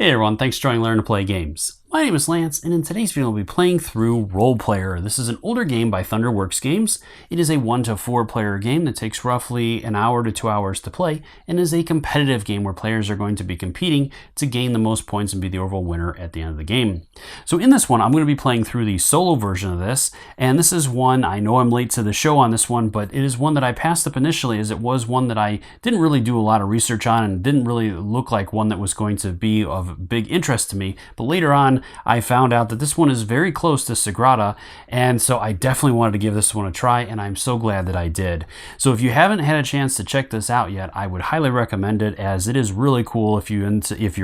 Hey everyone, thanks for joining Learn to Play Games. My name is Lance, and in today's video, I'll be playing through Role Player. This is an older game by Thunderworks Games. It is a 1 to 4 player game that takes roughly an hour to 2 hours to play, and is a competitive game where players are going to be competing to gain the most points and be the overall winner at the end of the game. So in this one, I'm going to be playing through the solo version of this, and this is one, I know I'm late to the show on this one, but it is one that I passed up initially as it was one that I didn't really do a lot of research on and didn't really look like one that was going to be of big interest to me. But later on, I found out that this one is very close to Sagrada, and so I definitely wanted to give this one a try, and I'm so glad that I did. So if you haven't had a chance to check this out yet, I would highly recommend it, as it is really cool if you're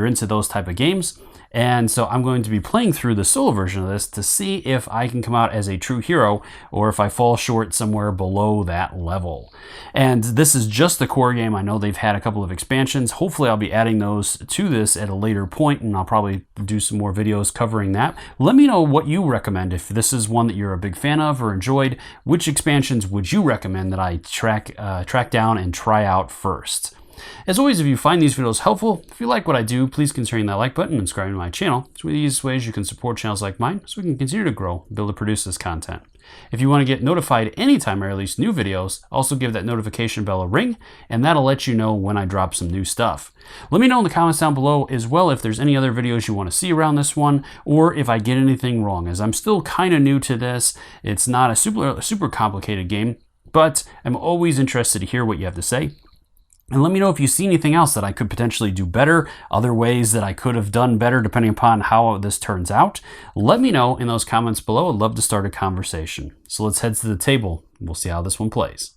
into those type of games. And so I'm going to be playing through the solo version of this to see if I can come out as a true hero or if I fall short somewhere below that level. And this is just the core game. I know they've had a couple of expansions. Hopefully I'll be adding those to this at a later point, and I'll probably do some more videos covering that. Let me know what you recommend. If this is one that you're a big fan of or enjoyed, which expansions would you recommend that I track down and try out first? As always, if you find these videos helpful, if you like what I do, please consider hitting that like button and subscribing to my channel. It's one of the easiest ways you can support channels like mine so we can continue to grow and be able to produce this content. If you want to get notified anytime I release new videos, also give that notification bell a ring, and that'll let you know when I drop some new stuff. Let me know in the comments down below as well if there's any other videos you want to see around this one, or if I get anything wrong, as I'm still kind of new to this. It's not a super complicated game, but I'm always interested to hear what you have to say. And let me know if you see anything else that I could potentially do better, other ways that I could have done better depending upon how this turns out. Let me know in those comments below. I'd love to start a conversation. So let's head to the table. We'll see how this one plays.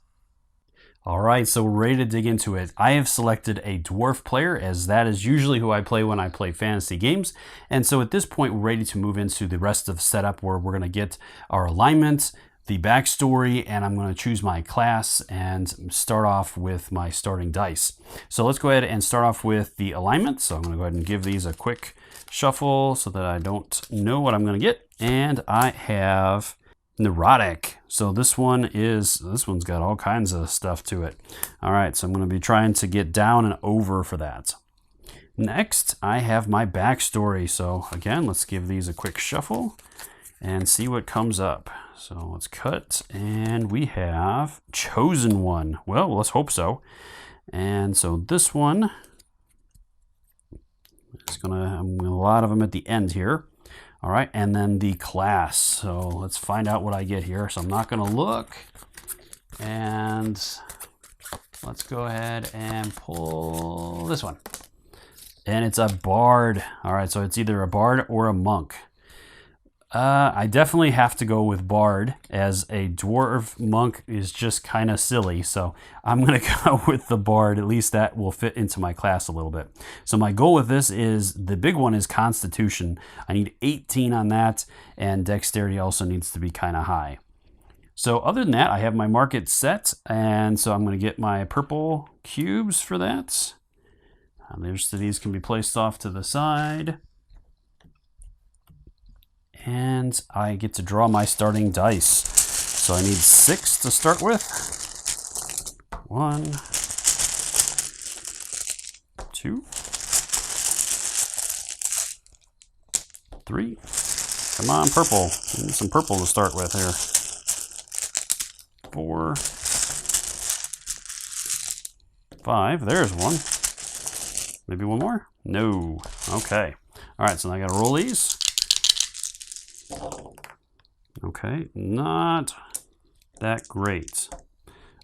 All right, so we're ready to dig into it. I have selected a dwarf player, as that is usually who I play when I play fantasy games. And so at this point, we're ready to move into the rest of the setup, where we're going to get our alignment, the backstory, and I'm going to choose my class and start off with my starting dice. So let's go ahead and start off with the alignment. So I'm going to go ahead and give these a quick shuffle so that I don't know what I'm going to get. And I have neurotic. So this one's got all kinds of stuff to it. All right, so I'm going to be trying to get down and over for that. Next, I have my backstory. So again, let's give these a quick shuffle and see what comes up. So let's cut, and we have chosen one. Well, let's hope so. And so this one is I'm gonna a lot of them at the end here. All right, and then the class. So let's find out what I get here. So I'm not gonna look, and let's go ahead and pull this one. And it's a bard. All right, so it's either a bard or a monk. I definitely have to go with bard, as a dwarf monk is just kind of silly. So I'm going to go with the bard. At least that will fit into my class a little bit. So my goal with this is, the big one is constitution. I need 18 on that, and dexterity also needs to be kind of high. So other than that, I have my market set, and so I'm going to get my purple cubes for that. These can be placed off to the side. And I get to draw my starting dice. So I need 6 to start with. 1, 2, 3. Come on, purple. Give me some purple to start with here. 4, 5. There's one. Maybe one more? No. Okay. All right, so now I got to roll these. Okay, not that great.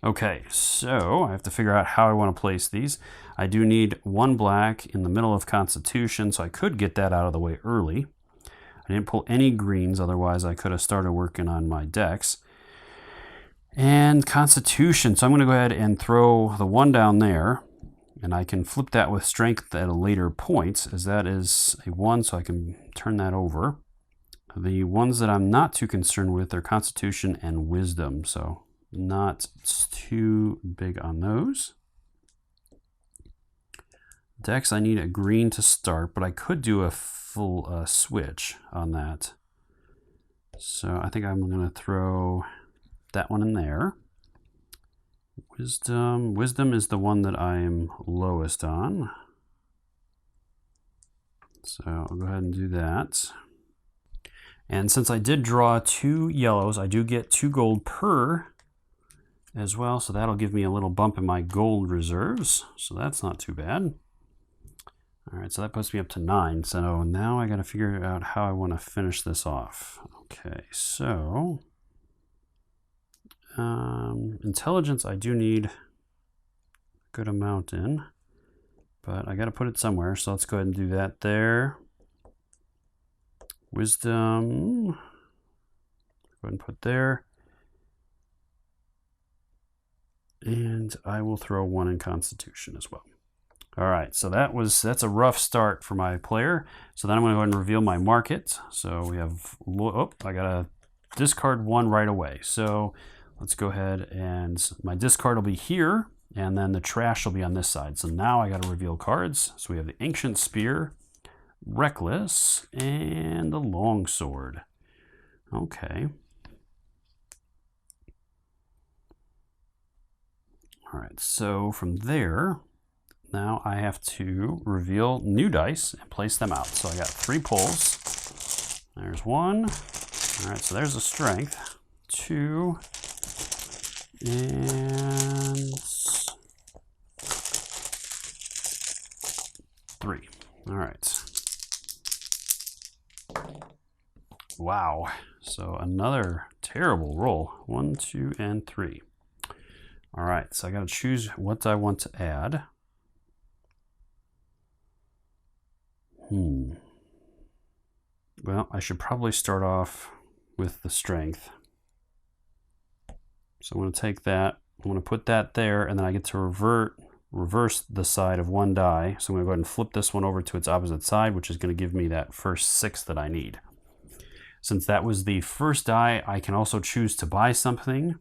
Okay, so I have to figure out how I want to place these. I do need 1 black in the middle of Constitution, so I could get that out of the way early. I didn't pull any greens, otherwise I could have started working on my decks. And Constitution, so I'm going to go ahead and throw the 1 down there, and I can flip that with Strength at a later point, as that is a 1, so I can turn that over. The ones that I'm not too concerned with are Constitution and Wisdom, so not too big on those. Dex, I need a green to start, but I could do a full switch on that. So I think I'm going to throw that one in there. Wisdom is the one that I'm lowest on. So I'll go ahead and do that. And since I did draw 2 yellows, I do get 2 gold per as well. So that'll give me a little bump in my gold reserves. So that's not too bad. All right, so that puts me up to 9. So now I got to figure out how I want to finish this off. Okay, so intelligence I do need a good amount in, but I got to put it somewhere. So let's go ahead and do that there. Wisdom, go ahead and put there. And I will throw 1 in Constitution as well. All right, so that's a rough start for my player. So then I'm going to go ahead and reveal my market. So we have, oh, I got to discard 1 right away. So let's go ahead and my discard will be here, and then the trash will be on this side. So now I got to reveal cards. So we have the Ancient Spear, Reckless, and the Longsword. Okay. All right, so from there, now I have to reveal new dice and place them out. So I got 3 pulls. There's 1. All right, so there's a strength. 2. And 3. All right. Wow. So another terrible roll. 1, 2, and 3. All right, so I got to choose what I want to add. Well, I should probably start off with the strength. So I'm going to take that, I'm going to put that there, and then I get to reverse the side of 1 die. So I'm going to go ahead and flip this one over to its opposite side, which is going to give me that first 6 that I need. Since that was the first die, I can also choose to buy something,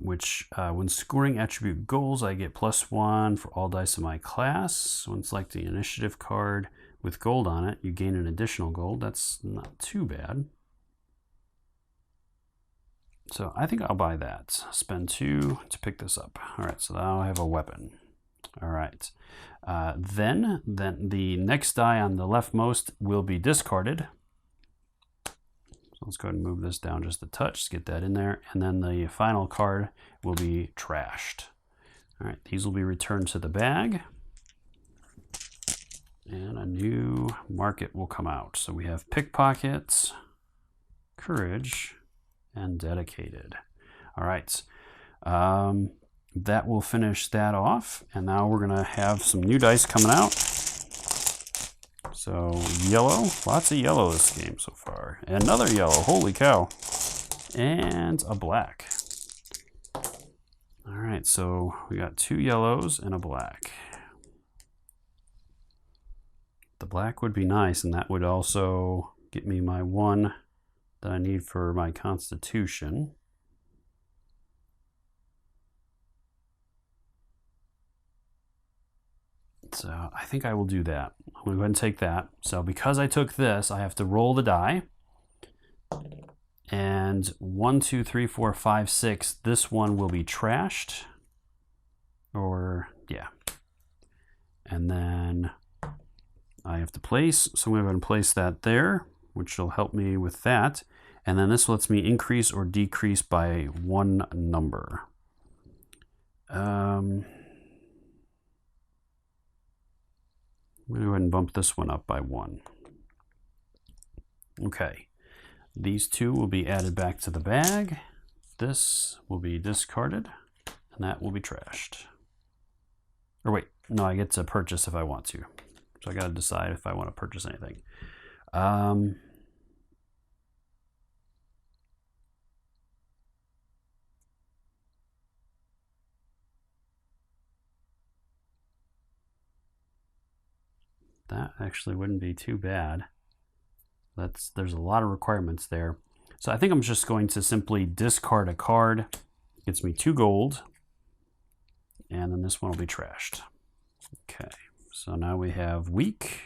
which when scoring attribute goals, I get +1 for all dice in my class. When select the initiative card with gold on it, you gain an additional gold. That's not too bad. So I think I'll buy that. Spend 2 to pick this up. All right, so now I have a weapon. All right. Then the next die on the leftmost will be discarded. So let's go ahead and move this down just a touch to get that in there. And then the final card will be trashed. All right, these will be returned to the bag. And a new market will come out. So we have Pickpocket, Courage, and Dedicated. All right. That will finish that off. And now we're going to have some new dice coming out. So yellow, lots of yellow this game so far. Another yellow, holy cow. And a black. All right, so we got 2 yellows and a black. The black would be nice, and that would also get me my 1 that I need for my Constitution. So I think I will do that. I'm going to go ahead and take that. So because I took this, I have to roll the die. And 1, 2, 3, 4, 5, 6. This one will be trashed. Or, yeah. And then I have to place. So I'm going to go ahead and place that there, which will help me with that. And then this lets me increase or decrease by 1 number. I'm going to go ahead and bump this one up by 1. Okay. These 2 will be added back to the bag. This will be discarded, and that will be trashed. Or wait, no, I get to purchase if I want to. So I got to decide if I want to purchase anything. That actually wouldn't be too bad. There's a lot of requirements there. So I think I'm just going to simply discard a card. Gets me 2 gold. And then this one will be trashed. Okay, so now we have Weak,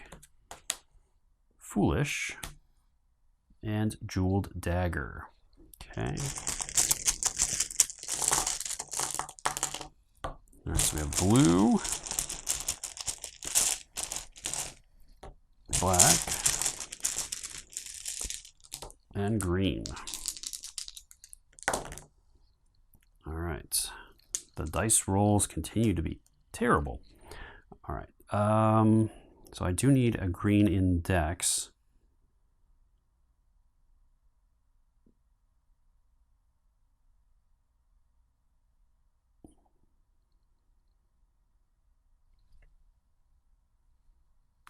Foolish, and Jeweled Dagger. Okay. All right, so we have blue, black, and green. All right. The dice rolls continue to be terrible. All right. So I do need a green index.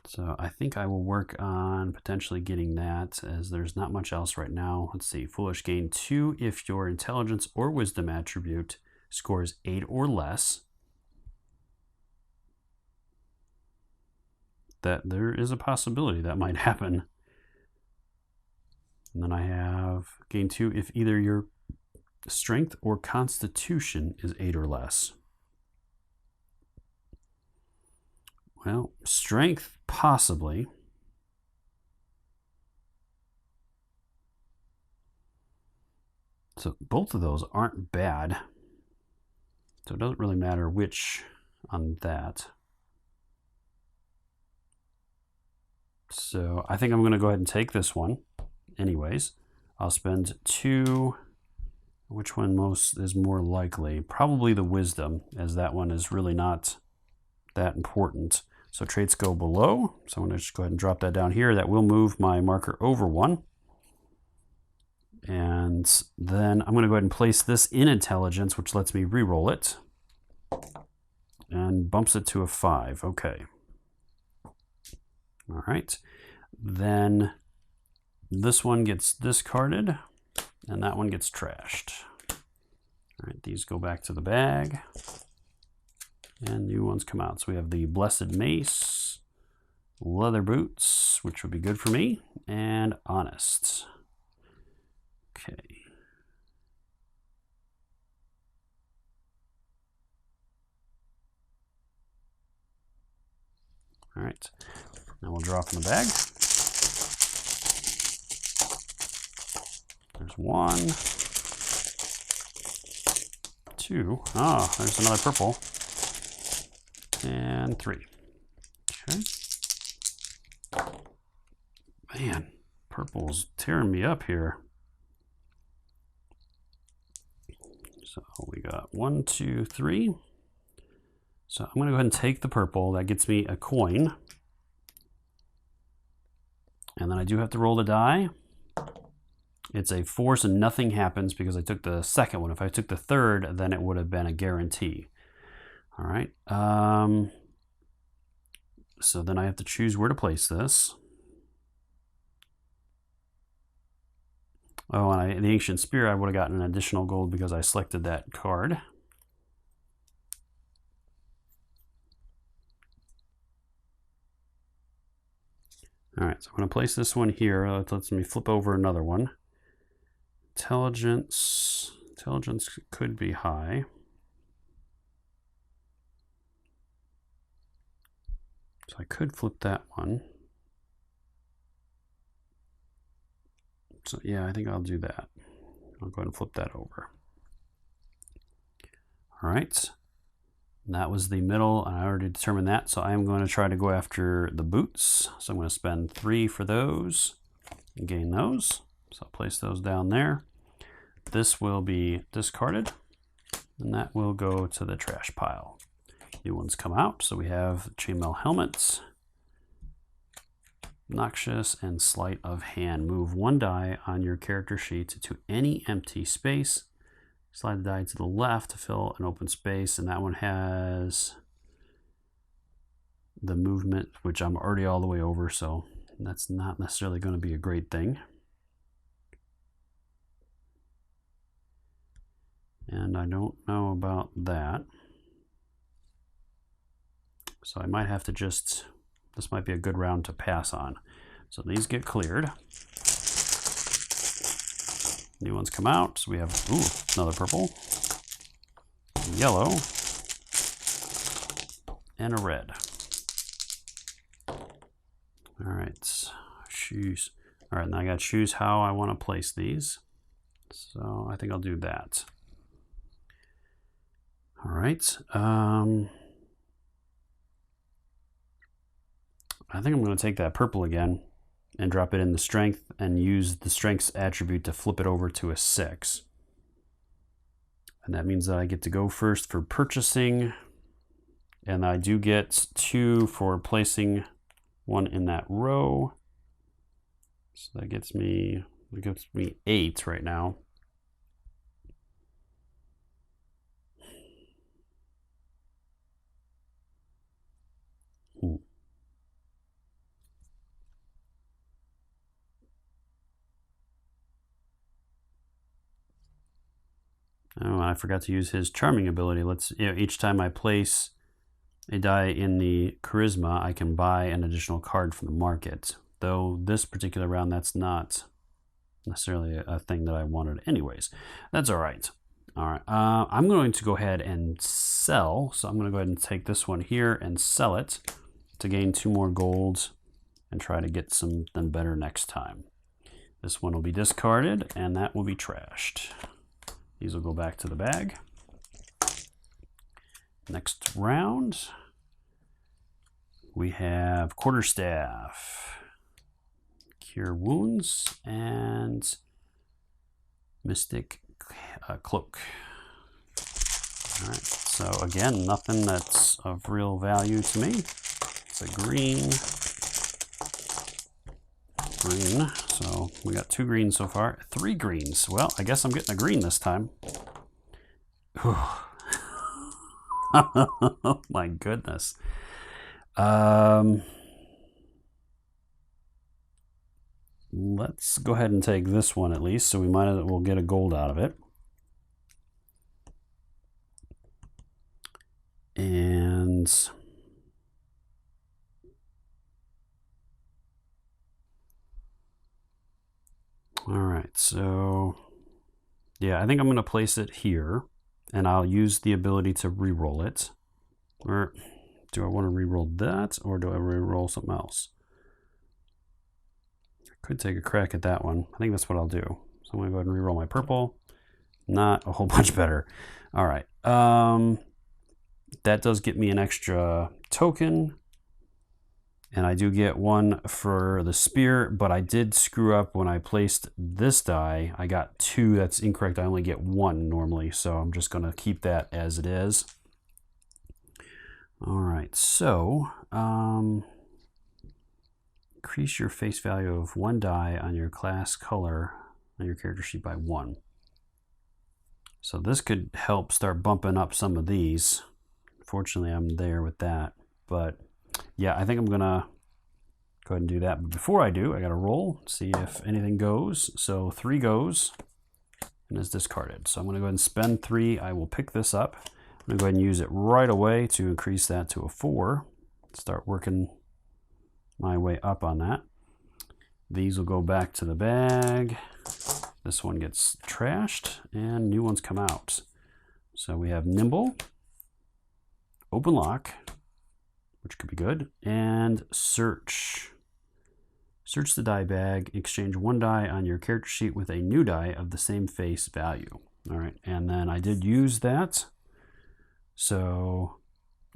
So I think I will work on potentially getting that, as there's not much else right now. Let's see. Foolish gain 2 if your intelligence or wisdom attribute scores 8 or less. That there is a possibility that might happen. And then I have gain 2 if either your strength or constitution is 8 or less. Well, strength, possibly. So both of those aren't bad. So it doesn't really matter which on that. So I think I'm going to go ahead and take this one anyways. I'll spend 2. Which one is more likely? Probably the wisdom, as that one is really not that important. So traits go below. So I'm going to just go ahead and drop that down here. That will move my marker over 1. And then I'm going to go ahead and place this in intelligence, which lets me re-roll it. And bumps it to a 5. Okay. All right. Then this one gets discarded, and that one gets trashed. All right, these go back to the bag. And new ones come out. So we have the Blessed Mace, Leather Boots, which would be good for me, and Honest. Okay. All right. Now we'll drop in the bag. There's 1, 2. Oh, there's another purple. And 3. Okay. Man, purple's tearing me up here. So we got 1, 2, 3. So I'm going to go ahead and take the purple. That gets me a coin. And then I do have to roll the die. It's a 4, so nothing happens because I took the second one. If I took the third, then it would have been a guarantee. All right. So then I have to choose where to place this. Oh, and the Ancient Spear, I would have gotten an additional gold because I selected that card. All right, so I'm going to place this one here. It lets me flip over another one. Intelligence could be high. So I could flip that one. So yeah, I think I'll do that. I'll go ahead and flip that over. All right. And that was the middle, and I already determined that. So I'm going to try to go after the boots. So I'm going to spend 3 for those and gain those. So I'll place those down there. This will be discarded, and that will go to the trash pile. New ones come out. So we have chainmail helmets, Noxious, and sleight of hand. Move 1 die on your character sheet to any empty space. Slide the die to the left to fill an open space, and that one has the movement, which I'm already all the way over, so that's not necessarily going to be a great thing. And I don't know about that. So I might have to just, this might be a good round to pass on. So these get cleared. New ones come out. So we have, ooh, another purple, yellow, and a red. All right, choose. All right, now I got to choose how I want to place these. So I think I'll do that. All right. I think I'm going to take that purple again and drop it in the strength and use the strength's attribute to flip it over to a 6. And that means that I get to go first for purchasing, and I do get 2 for placing one in that row. So that gets me 8 right now. Oh, I forgot to use his charming ability. Each time I place a die in the charisma, I can buy an additional card from the market. Though this particular round, that's not necessarily a thing that I wanted anyways. That's all right. All right, I'm going to go ahead and sell. So I'm going to go ahead and take this one here and sell it to gain 2 more gold and try to get something better next time. This one will be discarded and that will be trashed. These will go back to the bag. Next round, we have Quarterstaff, Cure Wounds, and Mystic Cloak. All right, so again, nothing that's of real value to me. It's a green. So we got 2 greens so far. 3 greens. Well, I guess I'm getting a green this time. Oh my goodness. Let's go ahead and take this one at least, so we'll get a gold out of it. And all right, so yeah, I think I'm going to place it here, and I'll use the ability to re-roll it. Or do I want to re-roll that, or do I re-roll something else? I could take a crack at that one. I think that's what I'll do. So I'm going to go ahead and re-roll my purple. Not a whole bunch better. All right. That does get me an extra token. And I do get 1 for the spear, but I did screw up when I placed this die. I got 2. That's incorrect. I only get 1 normally, so I'm just going to keep that as it is. All right, so increase your face value of 1 die on your class color on your character sheet by 1. So this could help start bumping up some of these. Fortunately, I'm there with that, but yeah, I think I'm gonna go ahead and do that. But before I do, I gotta roll, see if anything goes. So 3 goes and is discarded. So I'm gonna go ahead and spend 3. I will pick this up. I'm gonna go ahead and use it right away to increase that to a 4. Start working my way up on that. These will go back to the bag. This one gets trashed and new ones come out. So we have Nimble, Open Lock, which could be good, and Search. Search the die bag, exchange 1 die on your character sheet with a new die of the same face value. All right, and then I did use that. So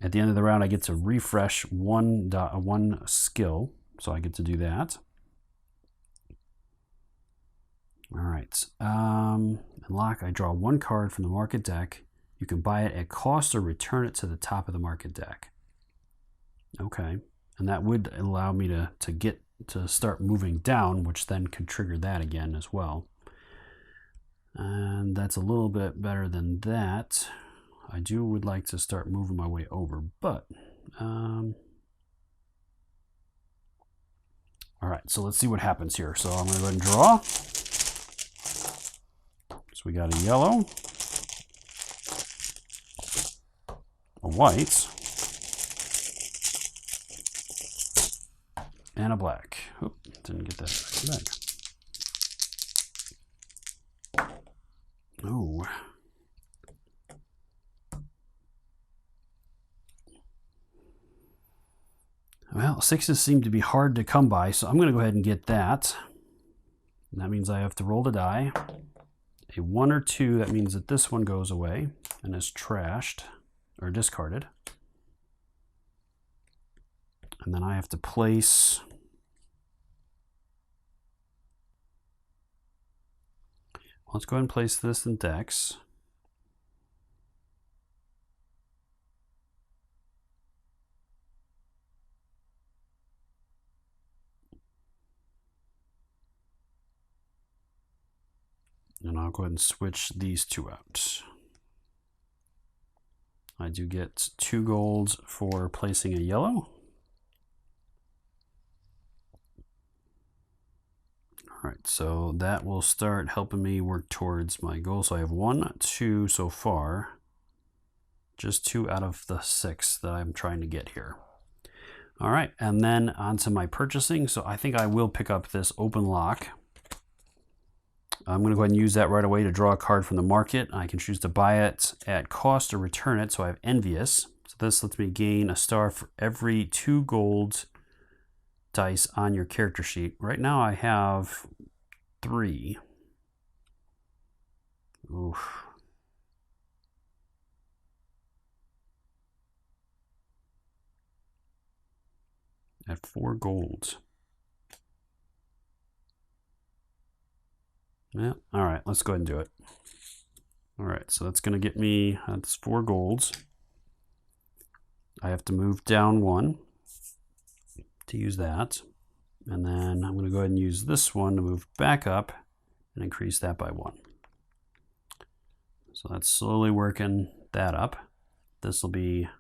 at the end of the round, I get to refresh one skill, so I get to do that. All right, Lock, I draw 1 card from the market deck. You can buy it at cost or return it to the top of the market deck. Okay, and that would allow me to start moving down, which then could trigger that again as well. And that's a little bit better than that. I would like to start moving my way over, but all right, so let's see what happens here. So I'm going to go ahead and draw. So we got a yellow, a white, and a black. Oop, didn't get that back in the bag. Oh. Well, 6s seem to be hard to come by, so I'm going to go ahead and get that. And that means I have to roll the die. A 1 or 2, that means that this one goes away and is trashed or discarded. And then I have to place... Let's go ahead and place this in Dex. And I'll go ahead and switch these two out. I do get 2 golds for placing a yellow. All right, so that will start helping me work towards my goal. So I have 1, 2 so far. Just 2 out of the 6 that I'm trying to get here. All right, and then onto my purchasing. So I think I will pick up this open lock. I'm going to go ahead and use that right away to draw a card from the market. I can choose to buy it at cost or return it. So I have Envious. So this lets me gain a star for every 2 gold dice on your character sheet. Right now I have 3. Oof. At 4 golds. Yeah, all right, let's go ahead and do it. All right, so that's going to get me, that's 4 golds. I have to move down 1 to use that. And then I'm going to go ahead and use this one to move back up and increase that by 1. So that's slowly working that up. This will be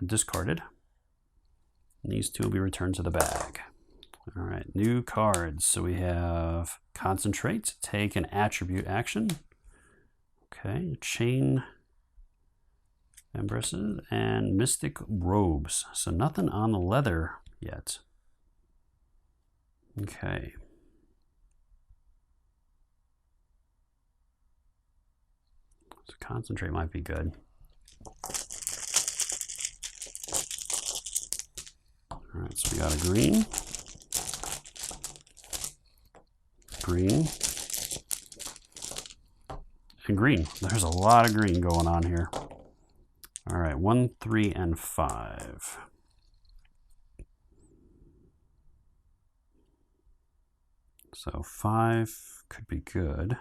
discarded. And these 2 will be returned to the bag. All right, new cards. So we have Concentrate, take an attribute action. Okay, Chain Embraces and Mystic Robes. So nothing on the leather yet. Okay. So Concentrate might be good. All right, so we got a green. Green. And green. There's a lot of green going on here. All right, 1, 3, and 5. So 5 could be good.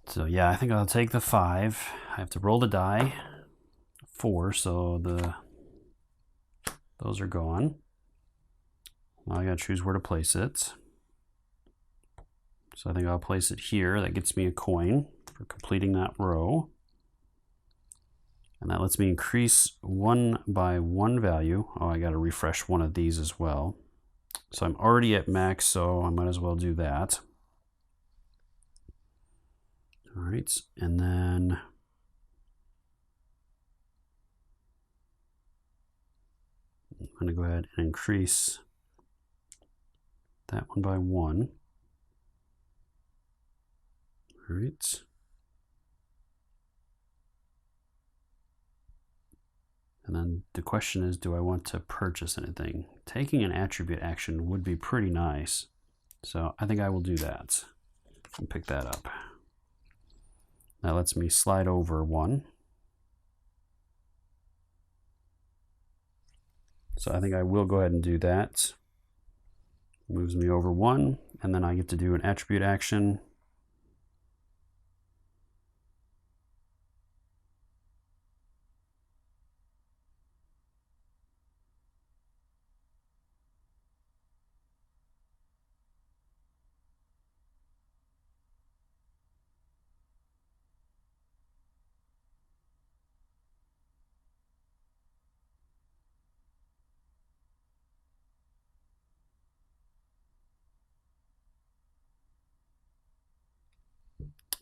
So yeah, I think I'll take the 5. I have to roll the die. 4, so those are gone. Now I gotta choose where to place it. So I think I'll place it here. That gets me a coin for completing that row. And that lets me increase 1 by 1 value. Oh, I gotta refresh one of these as well. So I'm already at max, so I might as well do that. All right, and then I'm going to go ahead and increase that one by 1. All right. And then the question is, do I want to purchase anything? Taking an attribute action would be pretty nice. So I think I will do that and pick that up. That lets me slide over 1. So I think I will go ahead and do that. Moves me over 1, and then I get to do an attribute action.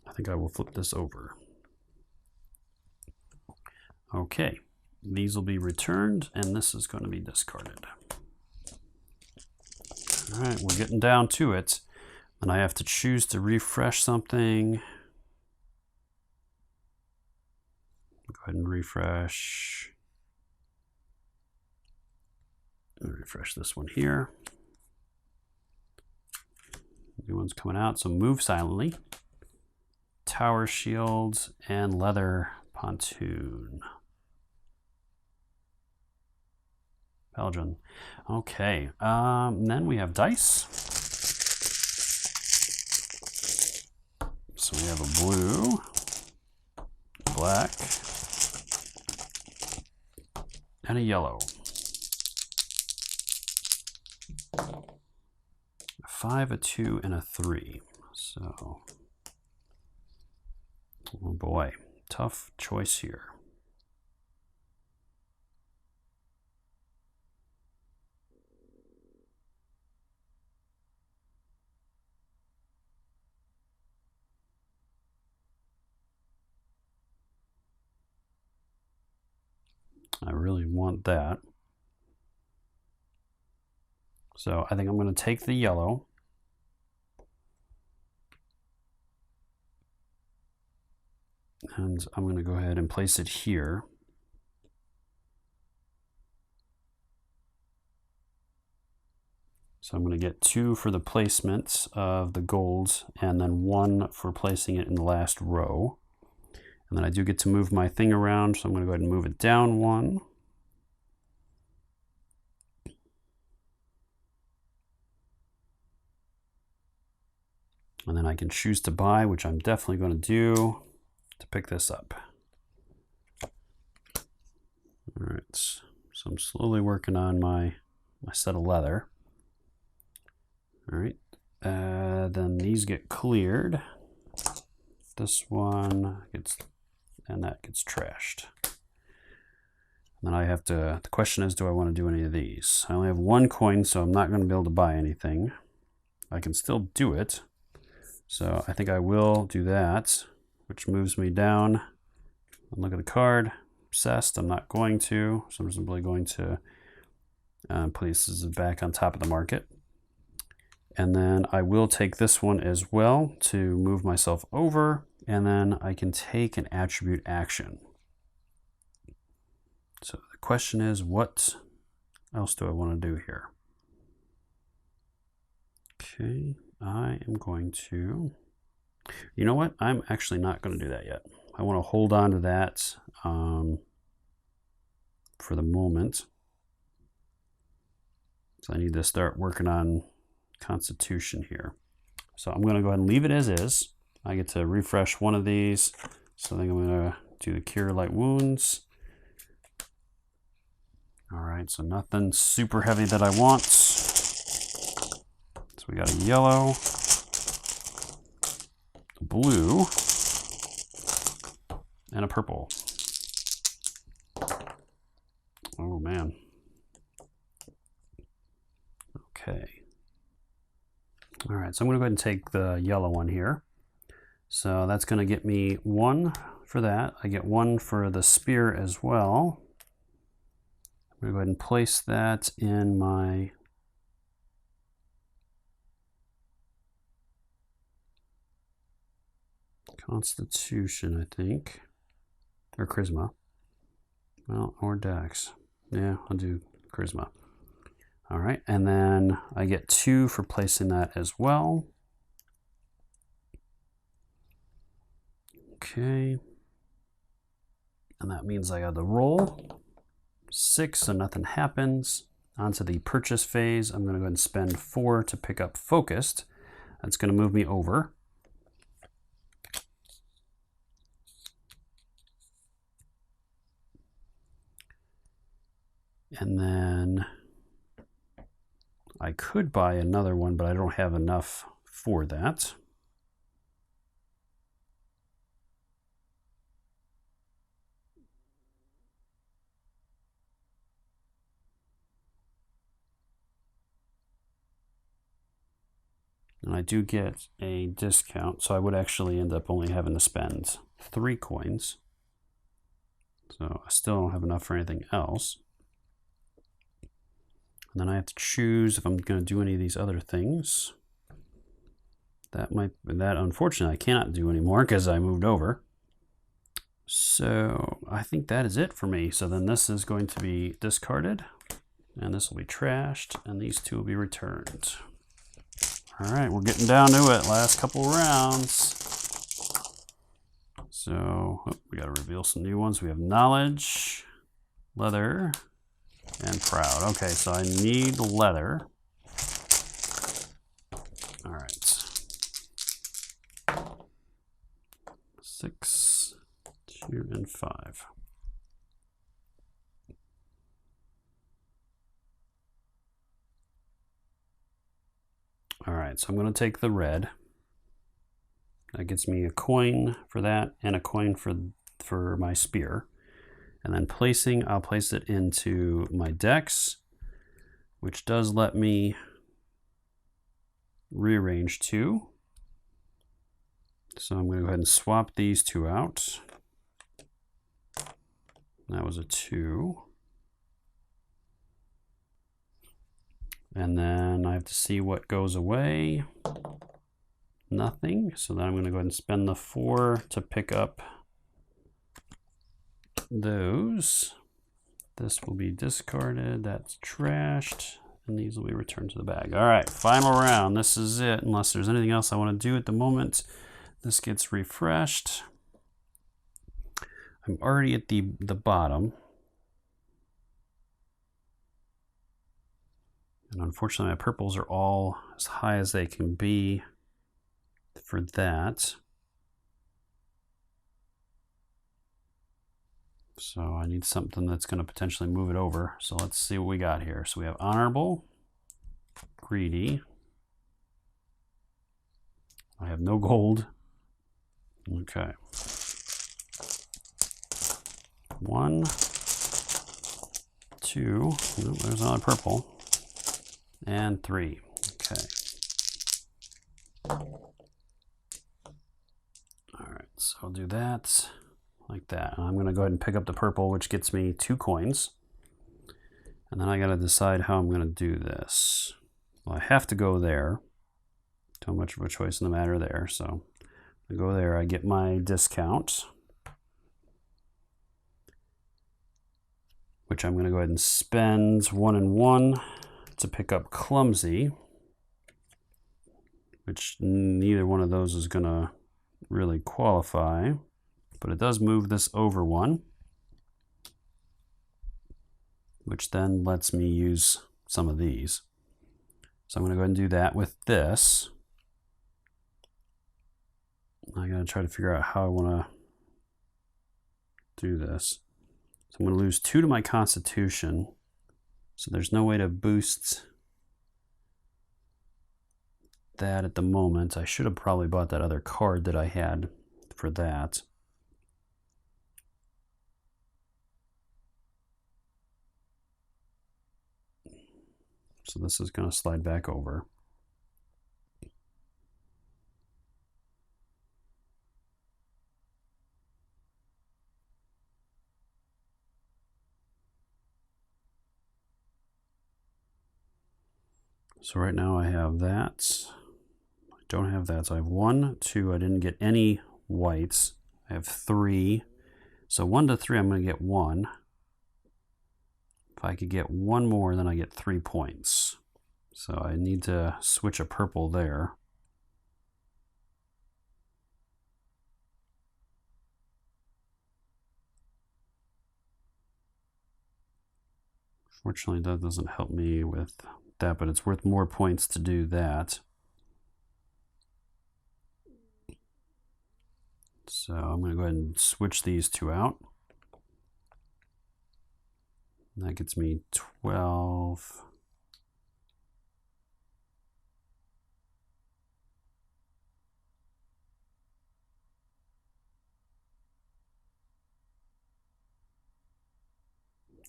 I think I will flip this over. Okay, these will be returned, and this is going to be discarded. All right, we're getting down to it. And I have to choose to refresh something. ahead and refresh. Refresh this one here. New one's coming out, so move silently. Tower shields and leather pontoon. Belgian. Okay, then we have dice. So we have a blue, black, and a yellow. A 5, a 2, and a 3. So, oh boy, tough choice here. I really want that. So I think I'm going to take the yellow. And I'm going to go ahead and place it here. So I'm going to get 2 for the placement of the golds and then 1 for placing it in the last row. And then I do get to move my thing around, so I'm going to go ahead and move it down 1. And then I can choose to buy, which I'm definitely going to do to pick this up. All right, so I'm slowly working on my set of leather. All right, then these get cleared. This one gets, and that gets trashed. And then I have to, the question is, do I want to do any of these? I only have 1 coin, so I'm not going to be able to buy anything. I can still do it. So I think I will do that, which moves me down. And look at the card. Obsessed, I'm not going to. So I'm simply going to place this back on top of the market. And then I will take this one as well to move myself over, and then I can take an attribute action. So the question is, what else do I want to do here? Okay, I am going to, you know what? I'm actually not going to do that yet. I want to hold on to that for the moment. So I need to start working on Constitution here. So I'm going to go ahead and leave it as is. I get to refresh one of these. So I think I'm going to do the Cure Light Wounds. All right, so nothing super heavy that I want. So we got a yellow, a blue, and a purple. Oh man. Okay. All right, so I'm going to go ahead and take the yellow one here. So that's going to get me 1 for that. I get 1 for the spear as well. I'm going to go ahead and place that in my Constitution, I think, or Charisma. Well, or Dex. Yeah, I'll do Charisma. All right, and then I get 2 for placing that as well. Okay. And that means I got the roll. 6, so nothing happens. Onto the purchase phase. I'm going to go ahead and spend 4 to pick up Focused. That's going to move me over. And then I could buy another one, but I don't have enough for that. And I do get a discount, so I would actually end up only having to spend 3 coins. So I still don't have enough for anything else. And then I have to choose if I'm going to do any of these other things. That unfortunately I cannot do anymore because I moved over. So I think that is it for me. So then this is going to be discarded, and this will be trashed, and these two will be returned. All right, we're getting down to it. Last couple rounds. So we got to reveal some new ones. We have knowledge, leather, and proud. Okay, so I need leather. All right. 6, 2, and 5. All right, so I'm going to take the red. That gets me a coin for that and a coin for my spear. And then I'll place it into my dex, which does let me rearrange 2. So I'm going to go ahead and swap these 2 out. That was a 2. And then I have to see what goes away. Nothing. So then I'm going to go ahead and spend the 4 to pick up those. This will be discarded. That's trashed. And these will be returned to the bag. All right, final round. This is it. Unless there's anything else I want to do at the moment. This gets refreshed. I'm already at the bottom. And unfortunately, my purples are all as high as they can be for that. So I need something that's going to potentially move it over. So let's see what we got here. So we have honorable, greedy. I have no gold. Okay. 1, 2. Oh, there's another purple. And 3. Okay. All right, so I'll do that like that. I'm going to go ahead and pick up the purple, which gets me 2 coins. And then I got to decide how I'm going to do this. Well, I have to go there. Too much of a choice in the matter there. So I go there, I get my discount, which I'm going to go ahead and spend 1 and 1 to pick up clumsy, which neither one of those is going to really qualify, but it does move this over 1, which then lets me use some of these. So I'm going to go ahead and do that with this. I got to try to figure out how I want to do this. So I'm going to lose 2 to my constitution. So there's no way to boost that at the moment. I should have probably bought that other card that I had for that. So this is going to slide back over. So right now I have that. I don't have that. So I have 1, 2. I didn't get any whites. I have 3. So 1 to 3, I'm going to get 1. If I could get 1 more, then I get 3 points. So I need to switch a purple there. Fortunately, that doesn't help me with that, but it's worth more points to do that. So I'm going to go ahead and switch these 2 out. That gets me 12.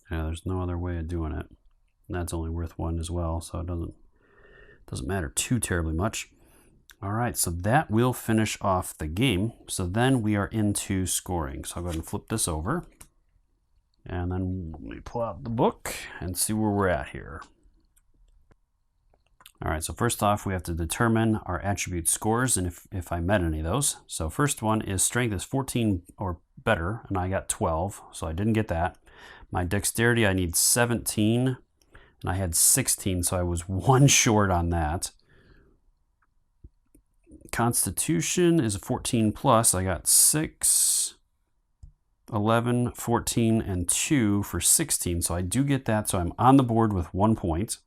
Yeah, there's no other way of doing it. And that's only worth 1 as well, so it doesn't matter too terribly much. All right, so that will finish off the game. So then we are into scoring. So I'll go ahead and flip this over. And then let me pull out the book and see where we're at here. All right, so first off, we have to determine our attribute scores and if I met any of those. So first one is strength is 14 or better, and I got 12, so I didn't get that. My dexterity, I need 17, and I had 16, so I was 1 short on that. Constitution is a 14 plus. I got 6, 11, 14, and 2 for 16, so I do get that, so I'm on the board with 1 point.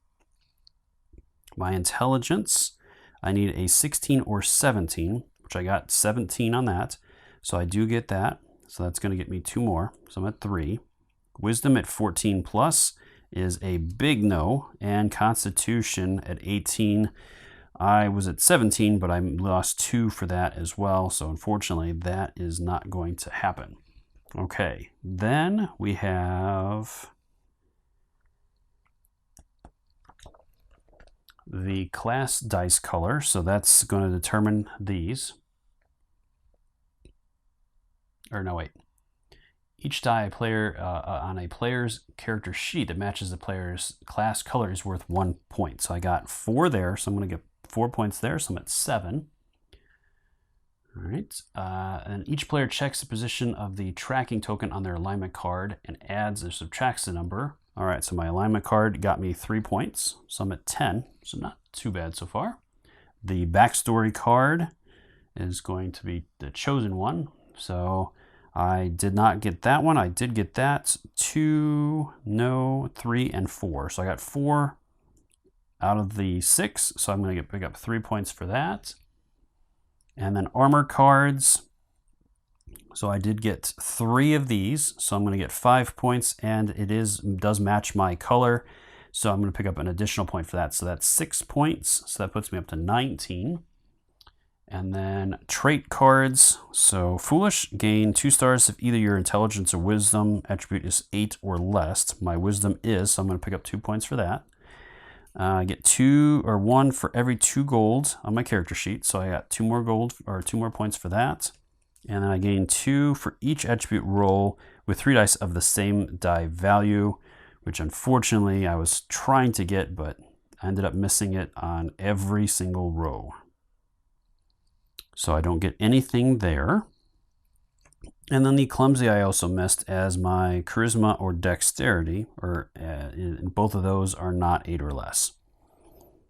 My intelligence, I need a 16 or 17, which I got 17 on that, so I do get that, so that's going to get me 2 more, so I'm at 3. Wisdom at 14 plus is a big no, and Constitution at 18, I was at 17, but I lost 2 for that as well, so unfortunately that is not going to happen. Okay, then we have the class dice color, so that's going to determine these. Or no, wait. Each die player on a player's character sheet that matches the player's class color is worth 1 point. So I got 4 there, so I'm going to get 4 points there, so I'm at 7. All right, and each player checks the position of the tracking token on their alignment card and adds or subtracts the number. All right, so my alignment card got me 3 points, so I'm at 10, so not too bad so far. The backstory card is going to be the chosen one, so I did not get that one. I did get that. 2, no, 3, and 4. So I got 4 out of the 6, so I'm going to pick up 3 points for that. And then armor cards. So I did get 3 of these, so I'm going to get 5 points, and it does match my color, so I'm going to pick up an additional point for that. So that's 6 points, so that puts me up to 19. And then trait cards. So foolish, gain 2 stars if either your intelligence or wisdom attribute is 8 or less. My wisdom is, so I'm going to pick up 2 points for that. I get 2 or 1 for every 2 gold on my character sheet, so I got 2 more gold or 2 more points for that. And then I gain 2 for each attribute roll with 3 dice of the same die value, which unfortunately I was trying to get, but I ended up missing it on every single row. So I don't get anything there. And then the clumsy I also missed, as my charisma or dexterity, or both of those are not 8 or less.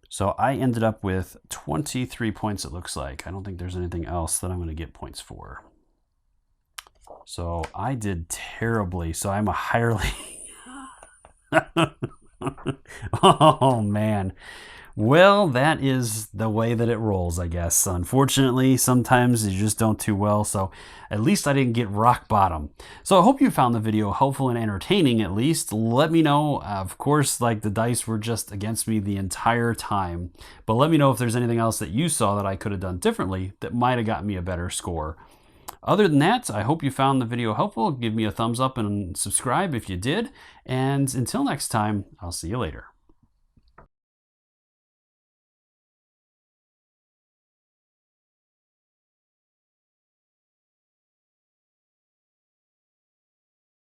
So I ended up with 23 points, it looks like. I don't think there's anything else that I'm going to get points for. So I did terribly. So I'm a hireling. Oh, man. Well, that is the way that it rolls, I guess. Unfortunately, sometimes you just don't do well, so at least I didn't get rock bottom. So I hope you found the video helpful and entertaining, at least. Let me know. Of course, like, the dice were just against me the entire time, but let me know if there's anything else that you saw that I could have done differently that might have gotten me a better score. Other than that, I hope you found the video helpful. Give me a thumbs up and subscribe if you did. And until next time, I'll see you later.